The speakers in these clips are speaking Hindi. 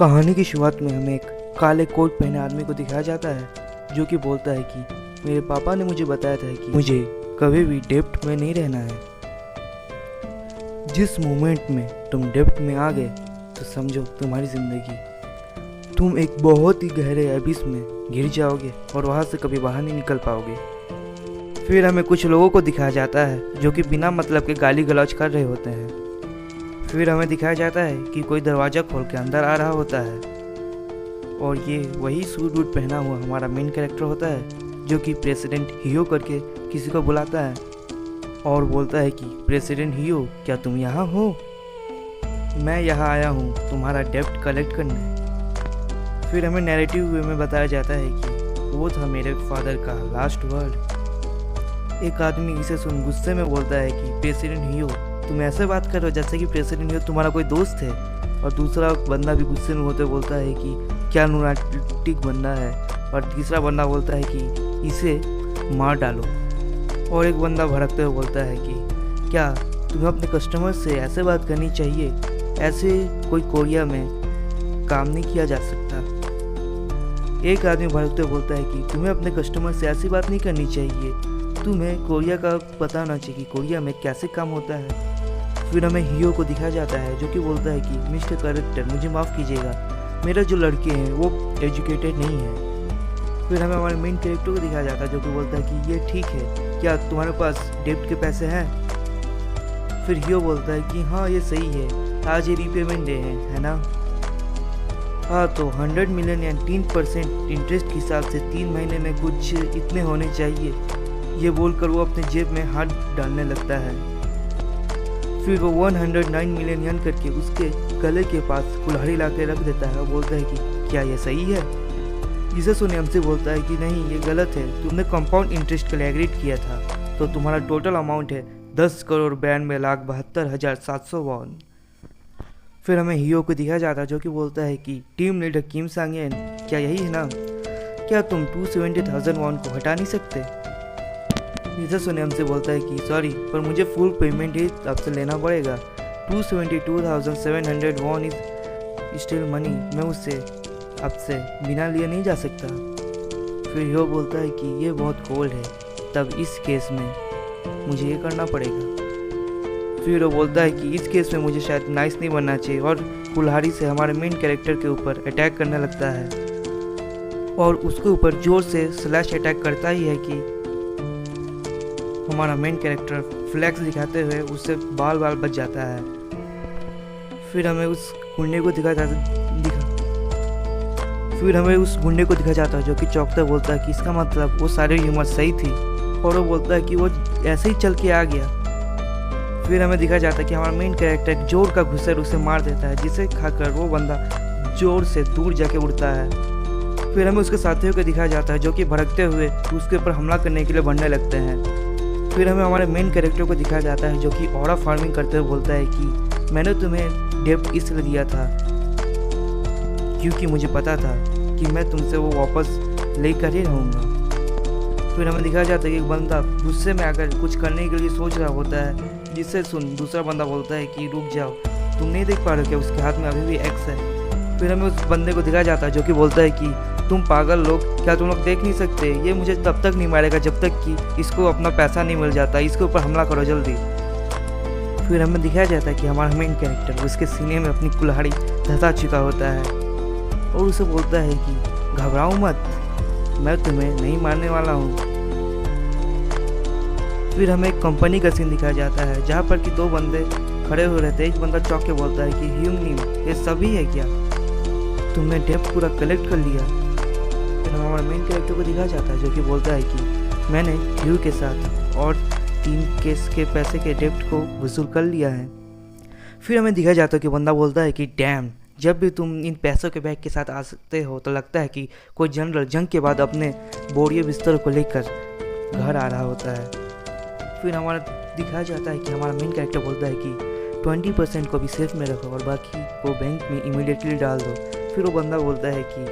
कहानी की शुरुआत में हमें एक काले कोट पहने आदमी को दिखाया जाता है जो कि बोलता है कि मेरे पापा ने मुझे बताया था कि मुझे कभी भी डेब्ट में नहीं रहना है। जिस मोमेंट में तुम डेब्ट में आ गए तो समझो तुम्हारी ज़िंदगी तुम एक बहुत ही गहरे एबिस में गिर जाओगे और वहाँ से कभी बाहर नहीं निकल पाओगे। फिर हमें कुछ लोगों को दिखाया जाता है जो कि बिना मतलब के गाली गलौज कर रहे होते हैं। फिर हमें दिखाया जाता है कि कोई दरवाज़ा खोल के अंदर आ रहा होता है और ये वही सूट वूट पहना हुआ हमारा मेन कैरेक्टर होता है जो कि प्रेसिडेंट हियो करके किसी को बुलाता है और बोलता है कि प्रेसिडेंट हियो, क्या तुम यहाँ हो? मैं यहाँ आया हूँ तुम्हारा डेब्ट कलेक्ट करने। फिर हमें नैरेटिव वे में बताया जाता है कि वो था मेरे फादर का लास्ट वर्ड। एक आदमी इसे सुन गुस्से में बोलता है कि प्रेसिडेंट हियो, तुम ऐसे बात कर रहे हो जैसे कि प्रेसिडेंट हियो तुम्हारा कोई दोस्त है। और दूसरा बंदा भी गुस्से में होते बोलता है कि क्या लूनाटिक बंदा है। और तीसरा बंदा बोलता है कि इसे मार डालो। और एक बंदा भड़कते हुए बोलता है कि क्या तुम्हें अपने कस्टमर से ऐसे बात करनी चाहिए, ऐसे कोई कोरिया में काम नहीं किया जा सकता। एक आदमी भड़कते हुए बोलता है कि तुम्हें अपने कस्टमर से ऐसी बात नहीं करनी चाहिए, तुम्हें कोरिया का पता होना चाहिए कि कोरिया में कैसे काम होता है। फिर हमें हियो को दिखाया जाता है जो कि बोलता है कि मिस्टर कैरेक्टर मुझे माफ़ कीजिएगा, मेरा जो लड़के हैं वो एजुकेटेड नहीं है। फिर हमें हमारे मेन कैरेक्टर को दिखाया जाता है जो कि बोलता है कि ये ठीक है, क्या तुम्हारे पास डेब्ट के पैसे हैं? फिर हियो बोलता है कि हाँ ये सही है, आज ये रीपेमेंट डे है ना? हाँ तो 100 मिलियन या 3% इंटरेस्ट के हिसाब से 3 महीने में कुछ इतने होने चाहिए। ये बोलकर वो अपने जेब में हाथ डालने लगता है। फिर वो 109 मिलियन यन करके उसके गले के पास कुल्हाड़ी ला के रख देता है और बोलता है कि क्या ये सही है? जिसे सुने हमसे बोलता है कि नहीं ये गलत है, तुमने कंपाउंड इंटरेस्ट के लिए एग्रीड किया था, तो तुम्हारा टोटल अमाउंट है 10,92,72,752। फिर हमें हियो को दिखाया जाता है जो कि बोलता है कि टीम लीडर किम सांगेन, क्या यही है ना? क्या तुम 270,000 वॉन को हटा नहीं सकते? जिसे सुने हमसे बोलता है कि सॉरी पर मुझे फुल पेमेंट ही आपसे लेना पड़ेगा। 272,700 वॉन इज स्टिल मनी, मैं उससे आपसे बिना लिए नहीं जा सकता। फिर हियो बोलता है कि ये बहुत कोल्ड है, तब इस केस में मुझे ये करना पड़ेगा। फिर वो बोलता है कि इस केस में मुझे शायद नाइस नहीं बनना चाहिए और कुल्हाड़ी से हमारे मेन कैरेक्टर के ऊपर अटैक करने लगता है और उसके ऊपर जोर से स्लैश अटैक करता ही है कि हमारा मेन कैरेक्टर फ्लैक्स दिखाते हुए उससे बाल बच जाता है। फिर हमें उस गुंडे को दिखाया जाता है जो कि चौंकता बोलता है कि इसका मतलब वो सारी ह्यूमर सही थी और वो बोलता है कि वो ऐसे ही चल के आ गया। फिर हमें दिखाया जाता है कि हमारा मेन कैरेक्टर एक जोर का घुसर उसे मार देता है जिसे खाकर वो बंदा जोर से दूर जाके उड़ता है। फिर हमें उसके साथियों को दिखाया जाता है जो कि भड़कते हुए उसके ऊपर हमला करने के लिए बढ़ने लगते हैं। फिर हमें हमारे मेन कैरेक्टर को दिखाया जाता है जो कि ऑरा फार्मिंग करते हुए बोलता है कि मैंने तुम्हें डेब्ट इसलिए दिया था क्योंकि मुझे पता था कि मैं तुमसे वो वापस लेकर ही रहूँगा। फिर हमें दिखाया जाता है कि एक बंदा गुस्से में आकर कुछ करने के लिए सोच रहा होता है, जिससे सुन दूसरा बंदा बोलता है कि रुक जाओ, तुम नहीं देख पा रहे हो क्या उसके हाथ में अभी भी एक्स है। फिर हमें उस बंदे को दिखाया जाता है जो कि बोलता है कि तुम पागल लोग, क्या तुम लोग देख नहीं सकते, ये मुझे तब तक नहीं मारेगा जब तक कि इसको अपना पैसा नहीं मिल जाता, इसके ऊपर हमला करो जल्दी। फिर हमें दिखाया जाता है कि हमारा मेन कैरेक्टर उसके सीने में अपनी कुल्हाड़ी धंसा चुका होता है और उसे बोलता है कि घबराओ मत, मैं तुम्हें नहीं मारने वाला हूँ। फिर हमें एक कंपनी का सीन दिखाया जाता है जहाँ पर कि दो बंदे खड़े हुए रहते हैं। एक बंदा चौंक के बोलता है कि ह्यूमनिम, ये सभी है क्या? तुमने डेब्ट पूरा कलेक्ट कर लिया? फिर हमारा मेन कैरेक्टर को दिखाया जाता है जो कि बोलता है कि मैंने ह्यू के साथ और 3 केस के पैसे के डेब्ट को वसूल कर लिया है। फिर हमें दिखाया जाता है कि बंदा बोलता है कि डैम, जब भी तुम इन पैसों के बैग के साथ आ सकते हो तो लगता है कि कोई जनरल जंग के बाद अपने बोरिए बिस्तर को लेकर घर आ रहा होता है। फिर हमारा दिखाया जाता है कि हमारा मेन कैरेक्टर बोलता है कि 20% को भी सेफ में रखो और बाकी को बैंक में इमीडिएटली डाल दो। फिर वो बंदा बोलता है कि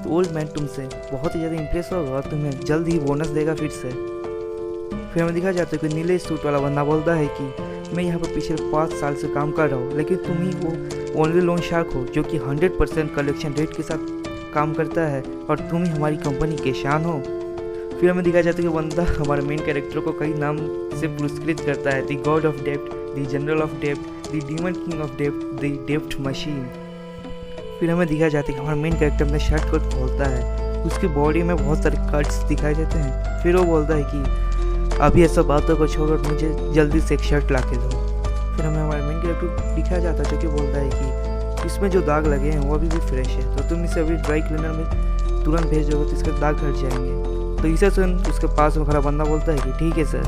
ओल्ड मैन तुमसे बहुत ही ज़्यादा इंप्रेस होगा और तुम्हें जल्द ही बोनस देगा फिर से। फिर हमें दिखाया जाता है कि नीले सूट वाला बंदा बोलता है कि मैं यहाँ पर पिछले 5 साल से काम कर रहा हूँ, लेकिन तुम ही वो ओनली लोन शार्क हो जो कि 100% कलेक्शन रेट के साथ काम करता है और तुम ही हमारी कंपनी के शान हो। फिर हमें दिखाया जाता है कि बंदा हमारे मेन कैरेक्टर को कई नाम से पुरस्कृत करता है, द गॉड ऑफ डेप्ट, द जनरल ऑफ डेप्ट, द डीमन किंग ऑफ डेप्ट, द डेप्ट मशीन। फिर हमें दिखाया जाता है कि हमारा मेन कैरेक्टर अपने शर्ट को खोलता है, उसकी बॉडी में बहुत सारे कट्स दिखाई देते हैं। फिर वो बोलता है कि अभी ऐसा बातों को छोड़कर मुझे जल्दी से एक शर्ट ला के दो। फिर हमें हमारे मेन कैरेक्टर दिखाया जाता है जो कि बोलता है कि इसमें जो दाग लगे हैं वो अभी भी फ्रेश है, तो तुम इसे अभी ड्राई क्लीनर में तुरंत भेज दोगे तो इसके दाग हट जाएंगे। तो इसे सुन उसके पास में खड़ा बंदा बोलता है कि ठीक है सर।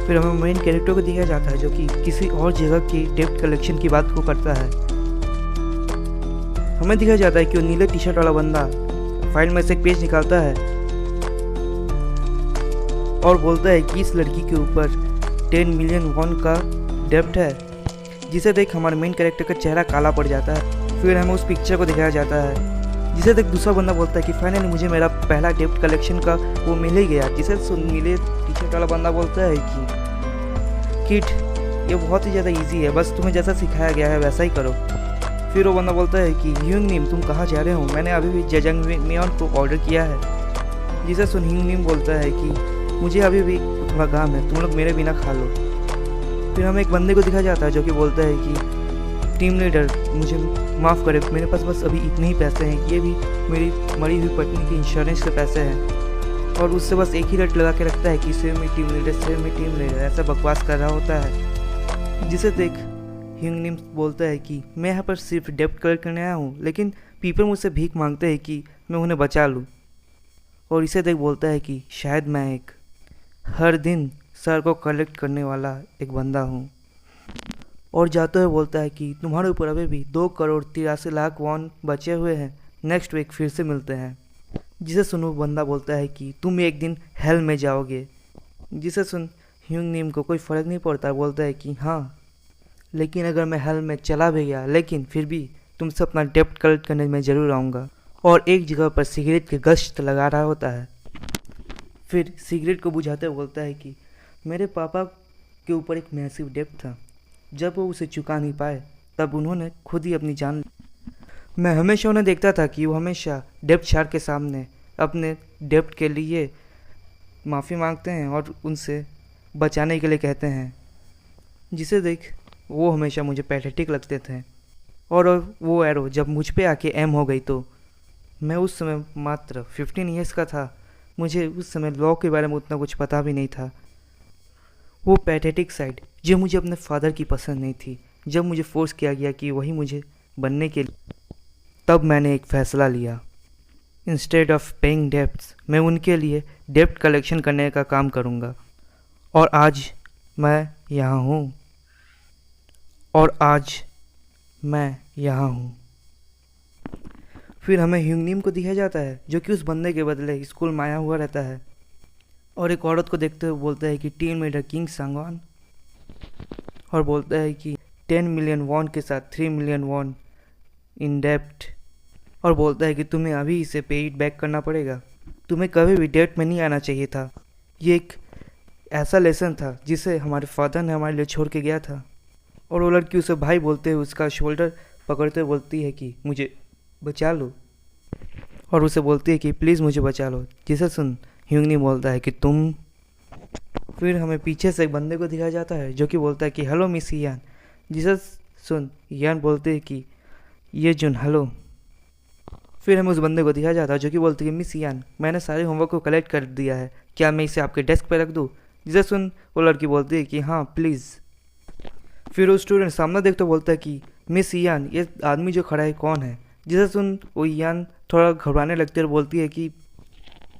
फिर हमें मेन कैरेक्टर को दिखाया जाता है जो कि किसी और जगह की डेप्ट कलेक्शन की बात को करता है। हमें दिखाया जाता है कि वो नीले टी शर्ट वाला बंदा फाइल में से एक पेज निकालता है और बोलता है कि इस लड़की के ऊपर 10 मिलियन वॉन का डेप्ट है, जिसे देख हमारे मेन कैरेक्टर का चेहरा काला पड़ जाता है। फिर हमें उस पिक्चर को दिखाया जाता है जिसे देख दूसरा बंदा बोलता है कि फाइनली मुझे मेरा पहला डेप्ट कलेक्शन का वो मिल ही गया। जिसे नीले टी शर्ट वाला बंदा बोलता है कि किड ये बहुत ही ज़्यादा इजी है, बस तुम्हें जैसा सिखाया गया है वैसा ही करो। फिर वो बंदा बोलता है कि ह्यूंगनिम तुम कहाँ जा रहे हो, मैंने अभी भी जजंगमियोन को ऑर्डर किया है। जिसे सुन ह्यूंगनिम बोलता है कि मुझे अभी भी थोड़ा काम है, तुम लोग मेरे बिना खा लो। फिर हमें एक बंदे को दिखाया जाता है जो कि बोलता है कि टीम लीडर मुझे माफ़ करे, मेरे पास बस अभी इतने ही पैसे हैं, ये भी मेरी मरी हुई पत्नी की इंश्योरेंस के पैसे हैं। और उससे बस एक ही रेट लगा के रखता है कि सेव में टीम लीडर, सेव में टीम लीडर, ऐसा बकवास कर रहा होता है। जिसे देख ह्यूंगनिम बोलता है कि मैं यहाँ पर सिर्फ डेप्ट कलेक्ट करने आया हूँ, लेकिन पीपल मुझसे भीख मांगते हैं कि मैं उन्हें बचा लूँ। और इसे देख बोलता है कि शायद मैं एक हर दिन सर को कलेक्ट करने वाला एक बंदा हूँ। और जाते हुए बोलता है कि तुम्हारे ऊपर अभी भी 2,83,00,000 वॉन बचे हुए हैं, नेक्स्ट वीक फिर से मिलते हैं। जिसे सुन वो बंदा बोलता है कि तुम एक दिन हेल में जाओगे। जिसे सुन ह्यूंगनिम को कोई फ़र्क नहीं पड़ता, बोलता है कि हाँ लेकिन अगर मैं हेल में चला भी गया लेकिन फिर भी तुमसे अपना डेप्ट कलेक्ट करने में ज़रूर आऊँगा। और एक जगह पर सिगरेट की गश्त लगा रहा होता है। फिर सिगरेट को बुझाते हुए बोलता है कि मेरे पापा के ऊपर एक मैसिव डेप्ट था, जब वो उसे चुका नहीं पाए तब उन्होंने खुद ही अपनी जान। मैं हमेशा उन्हें देखता था कि वो हमेशा डेप्ट शार्क के सामने अपने डेप्ट के लिए माफ़ी मांगते हैं और उनसे बचाने के लिए कहते हैं। जिसे देख वो हमेशा मुझे पैथेटिक लगते थे। और वो एरो जब मुझ पे आके एम हो गई तो मैं उस समय मात्र 15 ईयर्स का था, मुझे उस समय लॉ के बारे में उतना कुछ पता भी नहीं था। वो पैथेटिक साइड जो मुझे अपने फादर की पसंद नहीं थी, जब मुझे फोर्स किया गया कि वही मुझे बनने के लिए, तब मैंने एक फ़ैसला लिया। इंस्टेड ऑफ पेइंग डेप्ट्स मैं उनके लिए डेप्ट कलेक्शन करने का काम करूँगा। और आज मैं यहाँ हूँ। और आज मैं यहाँ हूँ। फिर हमें ह्यूंगनिम को दिखाया जाता है जो कि उस बंदे के बदले स्कूल में आया हुआ रहता है और एक औरत को देखते हुए बोलता है कि टीम लीडर किंग सांगवान, और बोलता है कि 10 मिलियन वॉन के साथ 3 मिलियन वॉन इन डेप्ट। और बोलता है कि तुम्हें अभी इसे पे इट बैक करना पड़ेगा, तुम्हें कभी भी डेप्ट में नहीं आना चाहिए था। ये एक ऐसा लेसन था जिसे हमारे फादर ने हमारे लिए छोड़ के गया था। और वो लड़की उसे भाई बोलते हुए उसका शोल्डर पकड़ते हुए बोलती है कि मुझे बचा लो, और उसे बोलती है कि प्लीज़ मुझे बचा लो। जिसे सुन ह्यूंगनिम बोलता है कि तुम। फिर हमें पीछे से एक बंदे को दिखाया जाता है जो कि बोलता है कि हेलो मिस यान। जिसे सुन यान बोलते हैं कि ये जुन हेलो। फिर हमें उस बंदे को दिखाया जाता है जो कि बोलते हैं कि मिस यान मैंने सारे होमवर्क को कलेक्ट कर दिया है, क्या मैं इसे आपके डेस्क पर रख दूँ। जिसे सुन वो लड़की बोलती है कि हाँ प्लीज़। फिर वो स्टूडेंट सामने देखते बोलता है कि मिस यान ये आदमी जो खड़ा है कौन है। जिसे सुन वो यान थोड़ा घबराने लगती है और बोलती है कि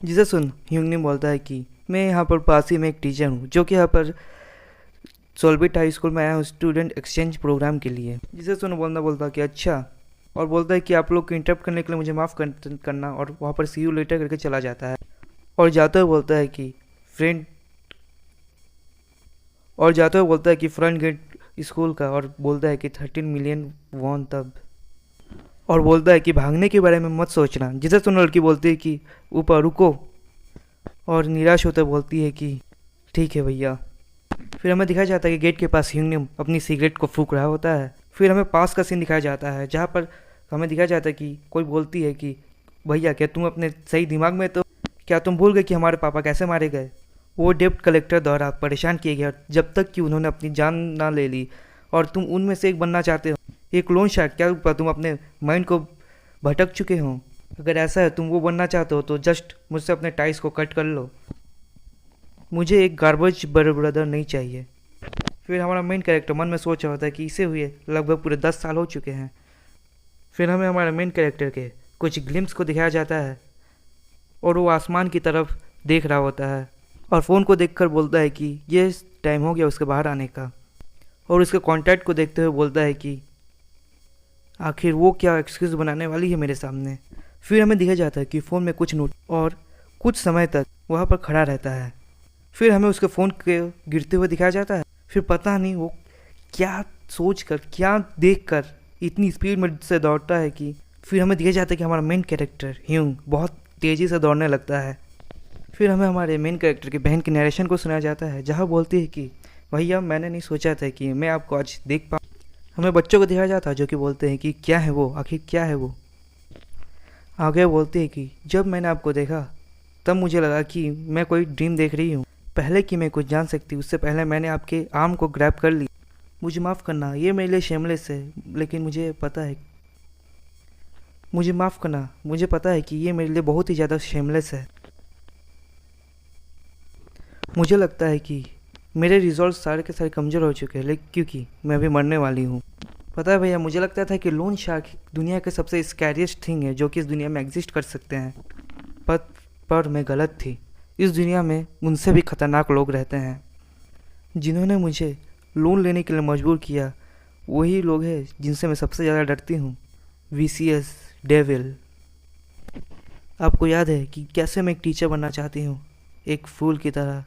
जिसे सुन ह्यूंगनिम बोलता है कि मैं यहाँ पर पास ही में एक टीचर हूँ जो कि यहाँ पर सोलबिट हाई स्कूल में आया हूँ स्टूडेंट एक्सचेंज प्रोग्राम के लिए। जिसे सुन बोलता कि अच्छा, और बोलता है कि आप लोग को इंटरप्ट करने के लिए मुझे माफ़ करना, और वहाँ पर सी यू लेटर करके चला जाता है। और जाते हुए बोलता है कि फ्रंट गेट स्कूल का, और बोलता है कि 13 मिलियन वॉन तब। और बोलता है कि भागने के बारे में मत सोचना। जिसे सुन लड़की बोलती है कि ऊपर रुको, और निराश होते बोलती है कि ठीक है भैया। फिर हमें दिखाया जाता है कि गेट के पास ह्यूंगनिम अपनी सिगरेट को फूंक रहा होता है। फिर हमें पास का सीन दिखाया जाता है जहाँ पर हमें दिखाया जाता है कि कोई बोलती है कि भैया क्या तुम अपने सही दिमाग में, तो क्या तुम भूल गए कि हमारे पापा कैसे मारे गए। वो डेप्ट कलेक्टर द्वारा परेशान किए गए जब तक कि उन्होंने अपनी जान ना ले ली, और तुम उनमें से एक बनना चाहते हो, एक लोन शार्क। क्या तुम अपने माइंड को भटक चुके हो? अगर ऐसा है तुम वो बनना चाहते हो तो जस्ट मुझसे अपने टाइस को कट कर लो। मुझे एक गार्बेज ब्रदर नहीं चाहिए। फिर हमारा मेन कैरेक्टर मन में सोच रहा होता है कि इसे हुए लगभग पूरे 10 साल हो चुके हैं। फिर हमें हमारे मेन कैरेक्टर के कुछ ग्लिम्स को दिखाया जाता है और वो आसमान की तरफ देख रहा होता है और फ़ोन को देखकर बोलता है कि ये टाइम हो गया उसके बाहर आने का, और उसके कॉन्टैक्ट को देखते हुए बोलता है कि आखिर वो क्या एक्सक्यूज़ बनाने वाली है मेरे सामने। फिर हमें दिखाया जाता है कि फ़ोन में कुछ नोट, और कुछ समय तक वहाँ पर खड़ा रहता है। फिर हमें उसके फ़ोन के गिरते हुए दिखाया जाता है। फिर पता नहीं वो क्या सोच कर, क्या देख कर इतनी स्पीड में से दौड़ता है कि फिर हमें दिखाया जाता है कि हमारा मेन कैरेक्टर ह्यूंग बहुत तेज़ी से दौड़ने लगता है। फिर हमें हमारे मेन कैरेक्टर की बहन के नरेशन को सुनाया जाता है जहाँ बोलती है कि भैया मैंने नहीं सोचा था कि मैं आपको आज देख पाऊँ। हमें बच्चों को दिखाया जाता है जो कि बोलते हैं कि क्या है वो, आखिर क्या है वो। आगे बोलते हैं कि जब मैंने आपको देखा तब मुझे लगा कि मैं कोई ड्रीम देख रही हूँ। पहले कि मैं कुछ जान सकती उससे पहले मैंने आपके आर्म को ग्रैब कर ली। मुझे माफ़ करना, ये मेरे लिए शेमलेस है, लेकिन मुझे पता है, मुझे माफ़ करना, मुझे पता है कि ये मेरे लिए बहुत ही ज़्यादा शेमलेस है। मुझे लगता है कि मेरे रिजॉल्व सारे के सारे कमज़ोर हो चुके हैं, लेकिन क्योंकि मैं अभी मरने वाली हूँ। पता है भैया, मुझे लगता था कि लोन शार्क दुनिया के सबसे स्कैरियस्ट थिंग है जो कि इस दुनिया में एग्जिस्ट कर सकते हैं, पर मैं गलत थी। इस दुनिया में उनसे भी खतरनाक लोग रहते हैं। जिन्होंने मुझे लोन लेने के लिए मजबूर किया वही लोग हैं जिनसे मैं सबसे ज़्यादा डरती हूँ, VCS डेविल। आपको याद है कि कैसे मैं एक टीचर बनना चाहती हूँ, एक फूल की तरह?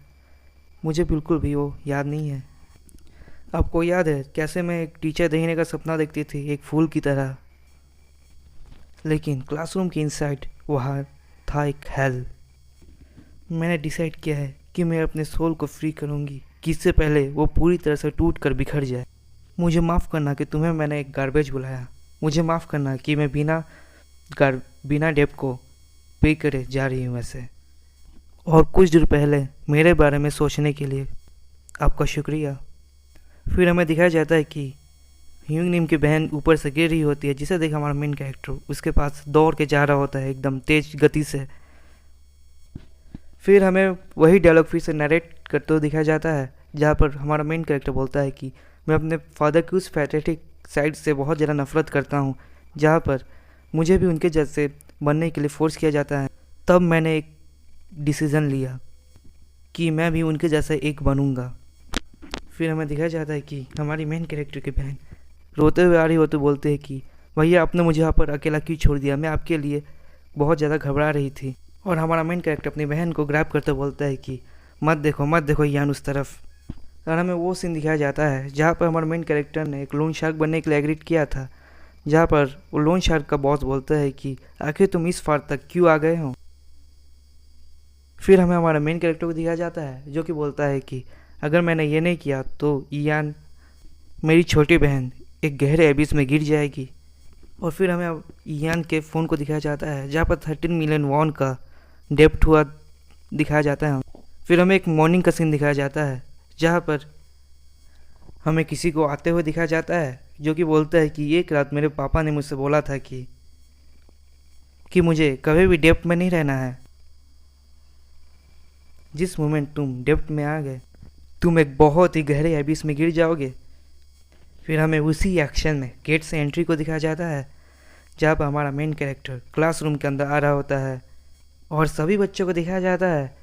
मुझे बिल्कुल भी वो याद नहीं है। आपको याद है कैसे मैं एक टीचर देखने का सपना देखती थी, एक फूल की तरह? लेकिन क्लासरूम के इनसाइड वहाँ था एक हेल। मैंने डिसाइड किया है कि मैं अपने सोल को फ्री करूँगी कि इससे पहले वो पूरी तरह से टूट कर बिखर जाए। मुझे माफ़ करना कि तुम्हें मैंने एक गार्बेज बुलाया। मुझे माफ़ करना कि मैं बिना डेप को पे करे जा रही हूँ ऐसे। और कुछ देर पहले मेरे बारे में सोचने के लिए आपका शुक्रिया। फिर हमें दिखाया जाता है कि ह्यूंग निम की बहन ऊपर से गिर रही होती है, जिसे देख हमारा मेन कैरेक्टर उसके पास दौड़ के जा रहा होता है एकदम तेज गति से। फिर हमें वही डायलॉग फिर से नरेट करते हुए दिखाया जाता है जहाँ पर हमारा मेन कैरेक्टर बोलता है कि मैं अपने फादर की उस पैथेटिक साइड से बहुत ज़्यादा नफरत करता हूँ जहाँ पर मुझे भी उनके जैसे बनने के लिए फोर्स किया जाता है। तब मैंने एक डिसीज़न लिया कि मैं भी उनके जैसे एक बनूंगा। फिर हमें दिखाया जाता है कि हमारी मेन कैरेक्टर की बहन रोते हुए आ रही होते बोलते हैं कि भैया आपने मुझे यहाँ पर अकेला क्यों छोड़ दिया, मैं आपके लिए बहुत ज़्यादा घबरा रही थी। और हमारा मेन कैरेक्टर अपनी बहन को ग्रैब करते बोलता है कि मत देखो यान उस तरफ। और हमें वो सीन दिखाया जाता है जहाँ पर हमारे मेन कैरेक्टर ने एक लोन शार्क बनने के लिए एग्री किया था, जहाँ पर वो लोन शार्क का बॉस बोलता है कि आखिर तुम इस फार तक क्यों आ गए हो। फिर हमें हमारा मेन कैरेक्टर को दिखाया जाता है जो कि बोलता है कि अगर मैंने ये नहीं किया तो इयान, मेरी छोटी बहन, एक गहरे एबिस में गिर जाएगी। और फिर हमें इयान के फ़ोन को दिखाया जाता है जहाँ पर 13 मिलियन वॉन का डेप्ट हुआ दिखाया जाता है। फिर हमें एक मॉर्निंग का सीन दिखाया जाता है जहाँ पर हमें किसी को आते हुए दिखाया जाता है जो कि बोलता है कि एक रात मेरे पापा ने मुझसे बोला था कि मुझे कभी भी डेप्ट में नहीं रहना है। जिस मोमेंट तुम डेप्ट में आ गए तुम एक बहुत ही गहरे एबिस में गिर जाओगे। फिर हमें उसी एक्शन में गेट से एंट्री को दिखाया जाता है जहाँ पर हमारा मेन कैरेक्टर क्लासरूम के अंदर आ रहा होता है और सभी बच्चों को दिखाया जाता है,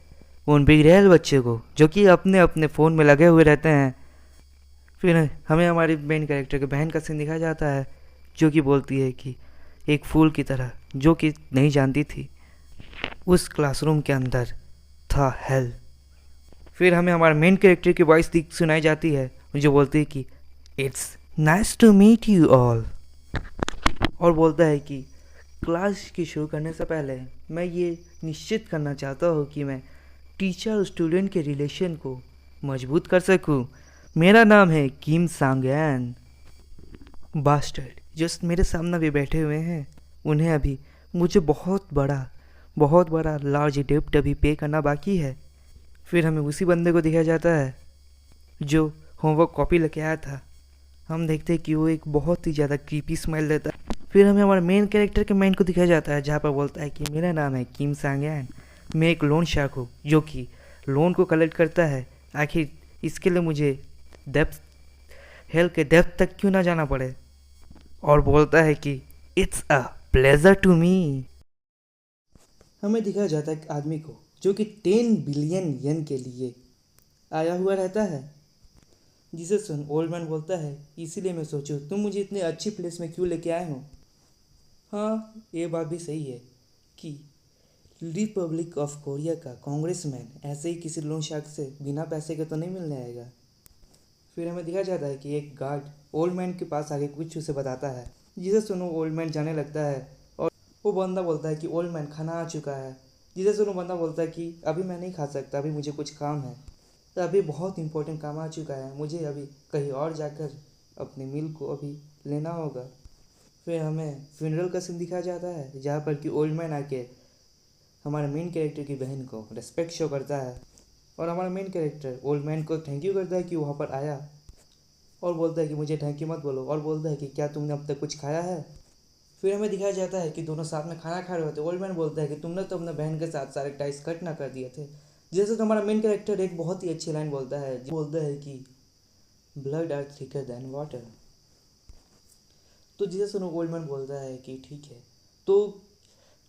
उन बिगड़ैल बच्चे को जो कि अपने अपने फ़ोन में लगे हुए रहते हैं। फिर हमें हमारी मेन कैरेक्टर की बहन का सीन दिखाया जाता है जो कि बोलती है कि एक फूल की तरह, जो कि नहीं जानती थी उस क्लासरूम के अंदर था हेल। फिर हमें हमारे मेन कैरेक्टर की वॉइस सुनाई जाती है जो बोलती है कि it's nice to meet you all, और बोलता है कि क्लास की शुरू करने से पहले मैं ये निश्चित करना चाहता हूँ कि मैं टीचर और स्टूडेंट के रिलेशन को मजबूत कर सकूँ। मेरा नाम है किम सांगयान। बास्टर्ड जो मेरे सामने भी बैठे हुए हैं, उन्हें अभी मुझे बहुत बड़ा लार्ज डेब्ट अभी पे करना बाकी है। फिर हमें उसी बंदे को दिखाया जाता है जो होमवर्क कॉपी लेके आया था। हम देखते हैं कि वो एक बहुत ही ज़्यादा क्रीपी स्माइल देता है। फिर हमें हमारे मेन कैरेक्टर के माइंड को दिखाया जाता है, जहाँ पर बोलता है कि मेरा नाम है किम सांगयान, मैं एक लोन शार्क हूँ जो कि लोन को कलेक्ट करता है। आखिर इसके लिए मुझे डेप्थ हेल के डेप्थ तक क्यों ना जाना पड़े। और बोलता है कि it's a pleasure to me. हमें दिखाया जाता है एक आदमी को जो कि 10 बिलियन येन के लिए आया हुआ रहता है, जिसे सुन ओल्ड मैन बोलता है इसीलिए मैं सोचूं तुम मुझे इतने अच्छी प्लेस में क्यों लेके आए हो। हाँ, ये बात भी सही है कि रिपब्लिक ऑफ कोरिया का कांग्रेसमैन ऐसे ही किसी लोन शार्क से बिना पैसे के तो नहीं मिलने आएगा। फिर हमें दिखाया जाता है कि एक गार्ड ओल्ड मैन के पास आके कुछ उसे बताता है, जिसे सुनो ओल्ड मैन जाने लगता है। और वो बंदा बोलता है कि ओल्ड मैन खाना आ चुका है। जिसे सुनो बंदा बोलता है कि अभी मैं नहीं खा सकता, अभी मुझे कुछ काम है, तो अभी बहुत इंपॉर्टेंट काम आ चुका है, मुझे अभी कहीं और जाकर अपने मील को अभी लेना होगा। फिर हमें फ्यूनरल का सीन दिखाया जाता है, जहाँ पर कि ओल्ड मैन आके हमारे मेन कैरेक्टर की बहन को रिस्पेक्ट शो करता है। और हमारा मेन कैरेक्टर ओल्ड मैन को थैंक यू करता है कि वहाँ पर आया, और बोलता है कि मुझे थैंक यू मत बोलो, और बोलता है कि क्या तुमने अब तक कुछ खाया है। फिर हमें दिखाया जाता है कि दोनों साथ में खाना खा रहे होते। ओल्ड मैन बोलता है कि तुमने तो अपने बहन के साथ सारे टाइस कट ना कर दिए थे। जैसे तो हमारा मेन कैरेक्टर एक बहुत ही अच्छी लाइन बोलता है, बोलता है कि blood are thicker than water. तो जिसे सुनो ओल्ड मैन बोलता है कि ठीक है, तो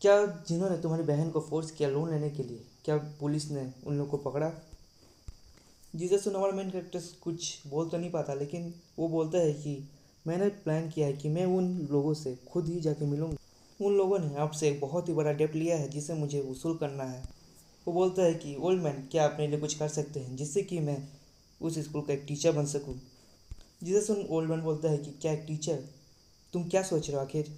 क्या जिन्होंने तुम्हारी बहन को फोर्स किया लोन लेने के लिए, क्या पुलिस ने उन लोगों को पकड़ा। जिसे सुनो हमारा मेन कैरेक्टर कुछ बोल तो नहीं पाता, लेकिन वो बोलता है कि मैंने प्लान किया है कि मैं उन लोगों से खुद ही जाके मिलूंगा। उन लोगों ने आपसे एक बहुत ही बड़ा डेब्ट लिया है जिसे मुझे वसूल करना है। वो बोलता है कि ओल्ड मैन क्या अपने लिए कुछ कर सकते हैं जिससे कि मैं उस स्कूल का एक टीचर बन सकूं। जिसे सुन ओल्ड मैन बोलता है कि क्या एक टीचर, तुम क्या सोच रहे हो आखिर।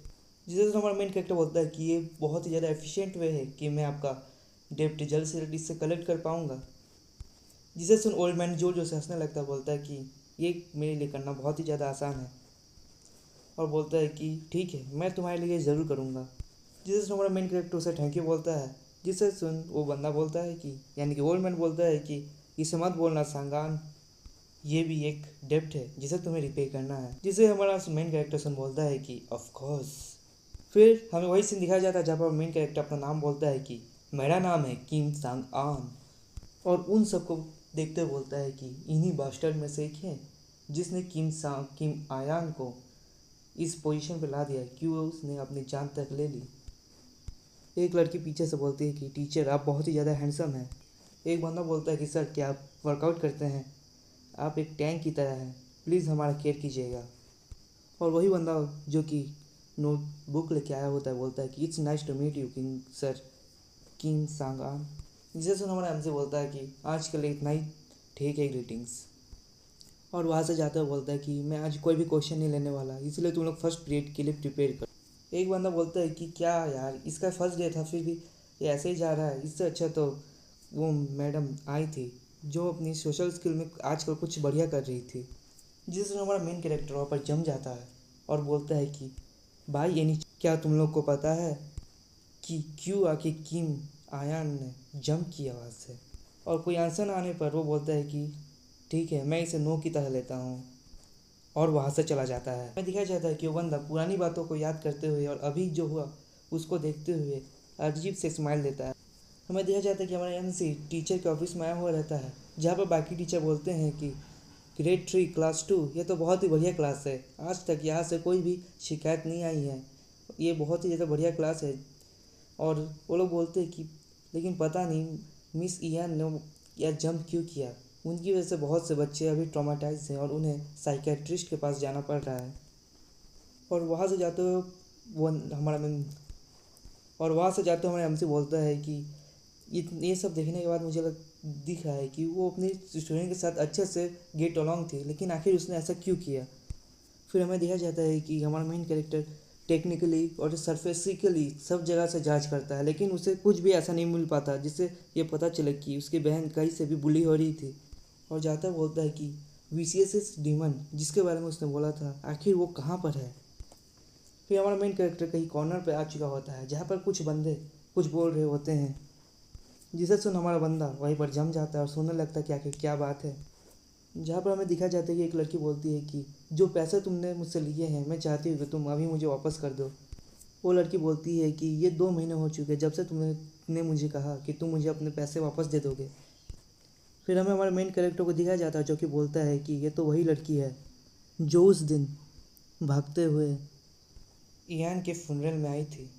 जिसे सुन हमारा मेन कैरेक्टर बोलता है कि ये बहुत ही ज़्यादा एफिशिएंट वे है कि मैं आपका डेब्ट जल्द से जल्द इससे कलेक्ट कर पाऊँगा। जिसे सुन ओल्ड मैन जोर जोर से हंसने लगता है, बोलता है कि ये मेरे लिए करना बहुत ही ज़्यादा आसान है। और बोलता है कि ठीक है, मैं तुम्हारे लिए ज़रूर करूँगा। जिसे सुन हमारा मेन कैरेक्टर उसे थैंक यू बोलता है। जिसे सुन वो बंदा बोलता है कि यानी कि ओल्ड मैन बोलता है कि इसे मत बोलना सांगान, ये भी एक डेब्ट है जिसे तुम्हें रिपे करना है। जिसे हमारा मेन कैरेक्टर सुन बोलता है कि ऑफ कोर्स। फिर हमें वही सीन दिखाया जाता है जहाँ पर मेन कैरेक्टर अपना नाम बोलता है कि मेरा नाम है किम सांग आन, और उन सबको देखते हुए बोलता है कि इन्हीं बास्टर्ड में से एक है जिसने किम आयान को इस पोजीशन पे ला दिया कि वो उसने अपनी जान तक ले ली। एक लड़की पीछे से बोलती है कि टीचर आप बहुत ही ज़्यादा हैंडसम हैं। एक बंदा बोलता है कि सर क्या आप वर्कआउट करते हैं, आप एक टैंक की तरह हैं, प्लीज़ हमारा केयर कीजिएगा। और वही बंदा जो कि नोटबुक लेके आया होता है बोलता है कि it's nice to meet you king sir Kim सांगान। जिसे सुन हमारा एमसी बोलता है कि आज के लिए इतना ही, ठीक है, ग्रीटिंग्स। और वहाँ से जाते हुए बोलता है कि मैं आज कोई भी क्वेश्चन नहीं लेने वाला, इसलिए तुम लोग फर्स्ट पीरियड के लिए प्रिपेयर कर। एक बंदा बोलता है कि क्या यार, इसका फर्स्ट डे था फिर भी ये ऐसे ही जा रहा है, इससे अच्छा तो वो मैडम आई थी जो अपनी सोशल स्किल में आजकल कुछ बढ़िया कर रही थी। जिसमें हमारा मेन कैरेक्टर वहाँ पर जम जाता है और बोलता है कि भाई यानी क्या तुम लोग को पता है कि क्यों आखिर किम आयान ने जंप किया वहाँ से। और कोई आंसर ना आने पर वो बोलता है कि ठीक है, मैं इसे नो की तरह लेता हूँ, और वहाँ से चला जाता है। हमें दिखाया जाता है कि वो बंदा पुरानी बातों को याद करते हुए और अभी जो हुआ उसको देखते हुए अजीब से स्माइल देता है। हमें देखा जाता है कि हमारा एमसी टीचर के ऑफिस में आया हुआ रहता है, जहाँ पर बाकी टीचर बोलते हैं कि ग्रेड 3 क्लास 2 ये तो बहुत ही बढ़िया क्लास है, आज तक यहाँ से कोई भी शिकायत नहीं आई है, ये बहुत ही ज़्यादा बढ़िया क्लास है। और वो लोग बोलते हैं कि लेकिन पता नहीं मिस ईयान ने यह जंप क्यों किया, उनकी वजह से बहुत से बच्चे अभी ट्रॉमाटाइज हैं और उन्हें साइकेट्रिस्ट के पास जाना पड़ रहा है। और वहाँ से जाते हुए वो हमारा और वहाँ से जाते हुए हमारे हमसे बोलता है कि ये सब देखने के बाद मुझे दिख रहा है कि वो अपने स्टूडेंट के साथ अच्छे से गेट अलॉन्ग थी, लेकिन आखिर उसने ऐसा क्यों किया। फिर हमें देखा जाता है कि हमारा मेन कैरेक्टर टेक्निकली और सरफेसिकली सब जगह से जांच करता है, लेकिन उसे कुछ भी ऐसा नहीं मिल पाता जिससे ये पता चले कि उसकी बहन कहीं से भी बुली हो रही थी। और जाता बोलता है कि VCSS डीमन जिसके बारे में उसने बोला था, आखिर वो कहाँ पर है। फिर हमारा मेन कैरेक्टर कहीं कॉर्नर पे आ चुका होता है जहाँ पर कुछ बंदे कुछ बोल रहे होते हैं, जिसे सुन हमारा बंदा वहीं पर जम जाता है और सुनने लगता है कि आखिर क्या बात है। जहाँ पर हमें दिखा जाता है कि एक लड़की बोलती है कि जो पैसे तुमने मुझसे लिए हैं मैं चाहती हूँ कि तुम अभी मुझे वापस कर दो। वो लड़की बोलती है कि ये 2 महीने हो चुके जब से तुमने मुझे कहा कि तुम मुझे अपने पैसे वापस दे दोगे। फिर हमें हमारे मेन कैरेक्टर को दिखाया जाता है जो कि बोलता है कि ये तो वही लड़की है जो उस दिन भागते हुए ईयान के फ्यूनरल में आई थी।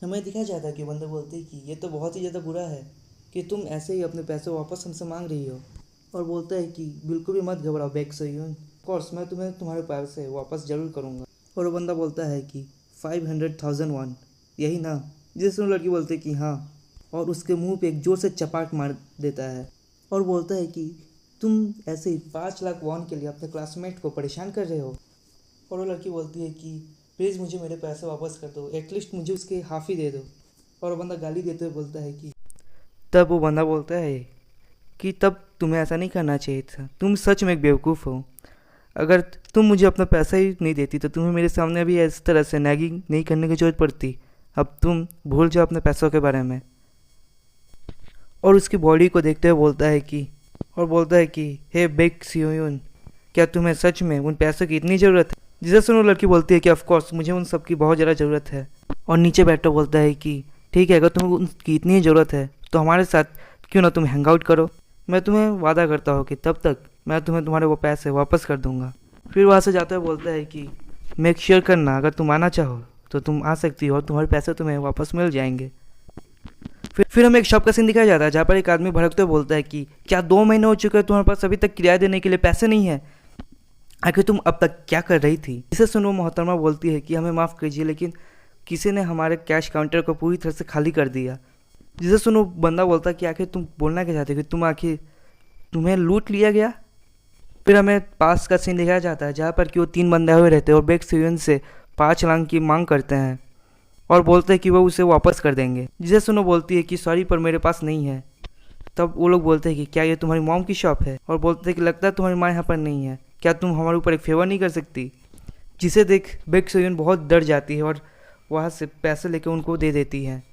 हमें दिखाया जाता है कि बंदे बोलते हैं कि ये तो बहुत ही ज़्यादा बुरा है कि तुम ऐसे ही अपने पैसे वापस हमसे मांग रही हो, और बोलता है कि बिल्कुल भी मत घबराओ बैक सोयून, कोर्स मैं तुम्हें तुम्हारे पैसे वापस ज़रूर करूँगा। और वो बंदा बोलता है कि 500,000 वॉन यही ना, जिसमें लड़की बोलती है कि हाँ, और उसके मुंह पे एक जोर से चपाट मार देता है और बोलता है कि तुम ऐसे ही 5 लाख वॉन के लिए अपने क्लासमेट को परेशान कर रहे हो। और वो लड़की बोलती है कि प्लीज़ मुझे मेरे पैसे वापस कर दो, एटलीस्ट मुझे उसके हाफ ही दे दो। और वो बंदा गाली देते हुए बोलता है कि तब वो बंदा बोलता है कि तब तुम्हें ऐसा नहीं करना चाहिए था, तुम सच में एक बेवकूफ़ हो। अगर तुम मुझे अपना पैसा ही नहीं देती तो तुम्हें मेरे सामने अभी इस तरह से नैगिंग नहीं करने की ज़रूरत पड़ती। अब तुम भूल जाओ अपने पैसों के बारे में। और उसकी बॉडी को देखते हुए बोलता है कि हे बेक सियोन, क्या तुम्हें सच में उन पैसों की इतनी ज़रूरत है। जिसे सुनो लड़की बोलती है कि ऑफ कोर्स मुझे उन सब की बहुत ज़्यादा ज़रूरत है। और नीचे बैठो बोलता है कि ठीक है, अगर तुम्हें उनकी इतनी ज़रूरत है तो हमारे साथ क्यों ना तुम हैंग आउट करो, मैं तुम्हें वादा करता हूँ कि तब तक मैं तुम्हें तुम्हारे वो पैसे वापस कर दूँगा। फिर वहाँ से जाते हुए बोलता है कि मेक श्योर करना अगर तुम आना चाहो तो तुम आ सकती हो और तुम्हारे पैसे तुम्हें वापस मिल जाएंगे। फिर हमें एक शॉप का सीन दिखाया जाता है जहाँ पर एक आदमी भड़कते हुए बोलता है कि क्या 2 महीने हो चुके हैं तुम्हारे पास अभी तक किराया देने के लिए पैसे नहीं है, आखिर तुम अब तक क्या कर रही थी। इसे सुनो मोहतरमा बोलती है कि हमें माफ़ कीजिए लेकिन किसी ने हमारे कैश काउंटर को पूरी तरह से खाली कर दिया। जिसे सुनो बंदा बोलता है कि आखिर तुम बोलना क्या चाहते कि तुम्हें लूट लिया गया। फिर हमें पास का सीन दिखाया जाता है जहाँ पर कि वो 3 बंदे हुए रहते हैं और बेक सियोन से 5 लाख की मांग करते हैं और बोलते हैं कि वो उसे वापस कर देंगे। जिसे सुनो बोलती है कि सॉरी पर मेरे पास नहीं है। तब वो लोग बोलते हैं कि क्या ये तुम्हारी मॉम की शॉप है, और बोलते हैं कि लगता है तुम्हारी माँ यहाँ पर नहीं है, क्या तुम हमारे ऊपर एक फेवर नहीं कर सकती। जिसे देख बेक सियोन बहुत डर जाती है और वहाँ से पैसे लेकर उनको दे देती है।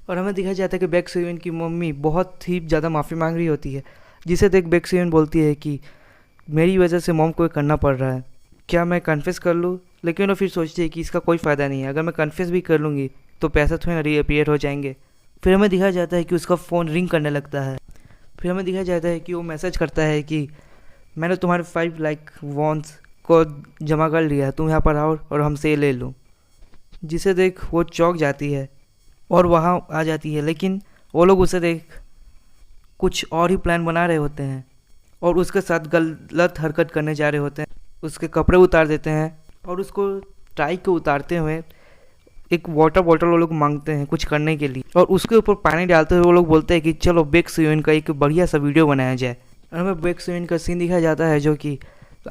और हमें दिखाया जाता है कि बेक सियोन की मम्मी बहुत ही ज़्यादा माफ़ी मांग रही होती है। जिसे देख बेक सियोन बोलती है कि मेरी वजह से मॉम को करना पड़ रहा है, क्या मैं कन्फेस कर लूँ। लेकिन वो फिर सोचती है कि इसका कोई फ़ायदा नहीं है, अगर मैं कन्फेस भी कर लूँगी तो पैसा थोड़ा रीअपियर हो जाएंगे। फिर हमें दिखाया जाता है कि उसका फ़ोन रिंग करने लगता है। फिर हमें दिखाया जाता है कि वो मैसेज करता है कि मैंने तुम्हारे 5 लाख वॉन्स को जमा कर लिया है, तुम यहाँ पर आओ और हमसे ये ले लो। जिसे देख वो चौंक जाती है और वहाँ आ जाती है, लेकिन वो लोग उसे देख कुछ और ही प्लान बना रहे होते हैं और उसके साथ गलत हरकत करने जा रहे होते हैं। उसके कपड़े उतार देते हैं और उसको टाई को उतारते हुए एक वाटर बॉटल वो लोग मांगते हैं कुछ करने के लिए, और उसके ऊपर पानी डालते हुए वो लोग बोलते हैं कि चलो बेक सियोन का एक बढ़िया सा वीडियो बनाया जाए। और हमें बेक सियोन का सीन दिखाया जाता है जो कि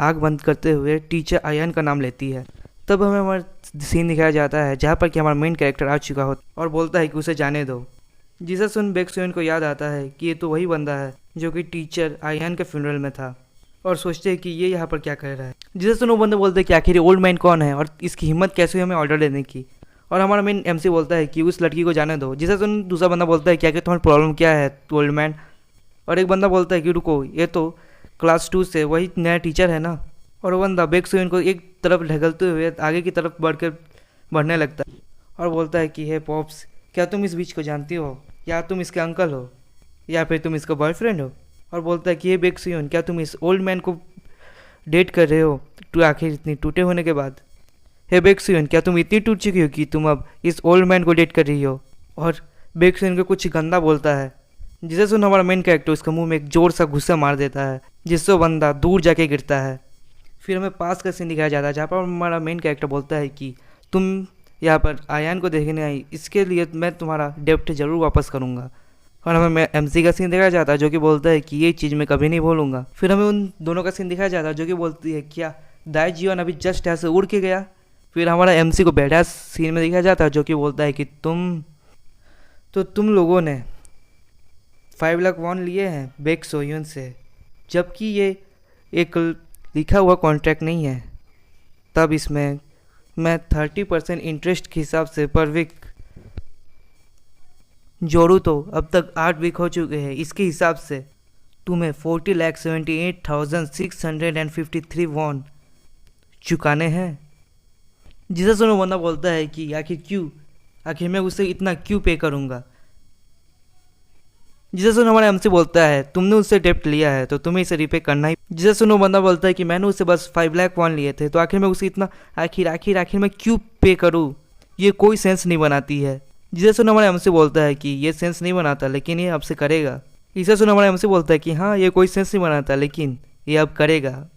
आग बंद करते हुए टीचर आयन का नाम लेती है। तब हमें हमारा सीन दिखाया जाता है जहाँ पर कि हमारा मेन कैरेक्टर आ चुका हो और बोलता है कि उसे जाने दो। जिसे सुन बेक सियोन को याद आता है कि ये तो वही बंदा है जो कि टीचर आयन के फ्यूनरल में था, और सोचते हैं कि ये यहाँ पर क्या कर रहा है। जिसे सुन वो बंदे बोलते हैं कि आखिर ओल्ड मैन कौन है और इसकी हिम्मत कैसे हुई हमें ऑर्डर देने की। और हमारा मेन MC बोलता है कि उस लड़की को जाने दो। जिसे सुन दूसरा बंदा बोलता है कि आखिर तुम्हारी प्रॉब्लम क्या है ओल्ड मैन। और एक बंदा बोलता है कि रुको, ये तो क्लास 2 से वही नया टीचर है ना। और वो बंदा बेक सियोन को एक तरफ ढकलते हुए आगे की तरफ बढ़ने लगता है और बोलता है कि हे पॉप्स, क्या तुम इस बीच को जानती हो, या तुम इसके अंकल हो या फिर तुम इसका बॉयफ्रेंड हो। और बोलता है कि हे बेक सियोन, क्या तुम इस ओल्ड मैन को डेट कर रहे हो तो आखिर इतनी टूटे होने के बाद। हे बेक सियोन, क्या तुम इतनी टूट चुकी हो कि तुम अब इस ओल्ड मैन को डेट कर रही हो। और बेक सियोन को कुछ गंदा बोलता है। जिसे सुन हमारा मेन कैरेक्टर उसका मुंह में एक जोर सा गुस्सा मार देता है, जिससे वो बंदा दूर जाके गिरता है। फिर हमें पास का सीन दिखाया जाता है जहाँ पर हमारा मेन कैरेक्टर बोलता है कि तुम यहाँ पर आयान को देखने आई, इसके लिए मैं तुम्हारा डेप्ट ज़रूर वापस करूँगा। और हमें MC का सीन दिखाया जाता है जो कि बोलता है कि ये चीज़ मैं कभी नहीं भूलूंगा। फिर हमें उन दोनों का सीन दिखाया जाता है जो कि बोलती है क्या दाई जीवन अभी जस्ट ऐसे उड़ के गया। फिर हमारा MC को बैठा सीन में दिखाया जाता है जो कि बोलता है कि तुम लोगों ने 5 लाख वॉन लिए हैं बेक सोयून से, जबकि ये एक लिखा हुआ कॉन्ट्रैक्ट नहीं है। तब इसमें मैं 30% इंटरेस्ट के हिसाब से पर वीक जोड़ूँ तो अब तक 8 वीक हो चुके हैं। इसके हिसाब से तुम्हें 40,78,653 वॉन चुकाने हैं। जिसे सुनो बंदा बोलता है कि आखिर मैं उसे इतना क्यों पे करूँगा। जिसे सुनो हमारे हमसे बोलता है तुमने उससे डेप्ट लिया है तो तुम्हें इसे रिपे करना ही। जिसे सुनो बंदा बोलता है कि मैंने उससे बस 5 लाख वॉन लिए थे तो आखिर मैं उसे इतना आखिर मैं क्यों पे करूँ। ये कोई सेंस नहीं बनाती है। जिसे सुनो हमारे हमसे बोलता है कि ये सेंस नहीं बनाता लेकिन ये आपसे करेगा। इसे सुनो हमारे हमसे बोलता है कि हाँ ये कोई सेंस नहीं बनाता लेकिन ये अब करेगा।